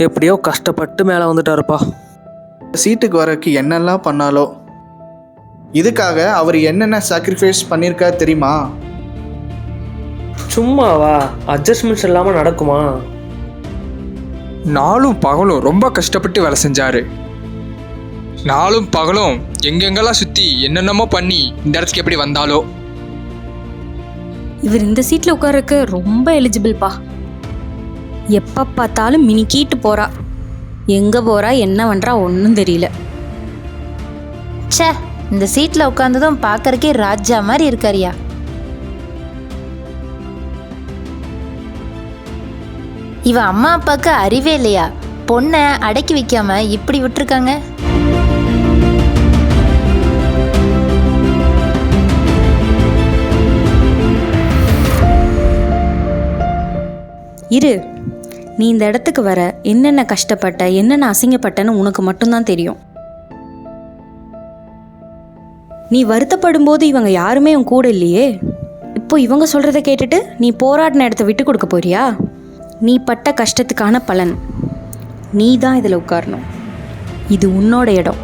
எப்படியோ கஷ்டப்பட்டு மேலே வந்துட்டாருப்பா. சீட்டுக்கு வரக்கு என்னெல்லாம் பண்ணாலோ, இதுக்காக அவர் என்னென்ன சாக்ரிஃபைஸ் பண்ணியிருக்காரு தெரியுமா? சும்மாவா? அட்ஜஸ்ட்மெண்ட்ஸ் இல்லாமல் நடக்குமா? நாளும் பகலும் ரொம்ப கஷ்டப்பட்டு வேலை செஞ்சாரு. நாளும் பகலும் எங்கெங்கெல்லாம் சுற்றி என்னென்னமோ பண்ணி இந்த இடத்துக்கு எப்படி வந்தாலோ. இவர் இந்த சீட்டில் உட்காரக்கு ரொம்ப எலிஜிபிள்ப்பா. எப்போ பார்த்தாலும் மினிக்கிட்டு போகிறா. எங்கே போகிறா என்ன பண்ணுறா ஒன்றும் தெரியல. ச்சே, இந்த சீட்டில் உட்காந்ததும் பார்க்கறக்கே ராஜா மாதிரி இருக்காரியா. இவ அம்மா அப்பாவுக்கு அறிவே இல்லையா? பொண்ணை அடக்கி வைக்காம இப்படி விட்டுருக்காங்க. இரு, நீ இந்த இடத்துக்கு வர என்னென்ன கஷ்டப்பட்ட என்னென்ன அசிங்கப்பட்டன்னு உனக்கு மட்டும்தான் தெரியும். நீ வருத்தப்படும் போது இவங்க யாருமே உன் கூட இல்லையே. இப்போ இவங்க சொல்கிறத கேட்டுட்டு நீ போராடின இடத்த விட்டு கொடுக்க போறியா? நீ பட்ட கஷ்டத்துக்கான பலன். நீ தான் இதில் உட்காரணும். இது உன்னோட இடம்.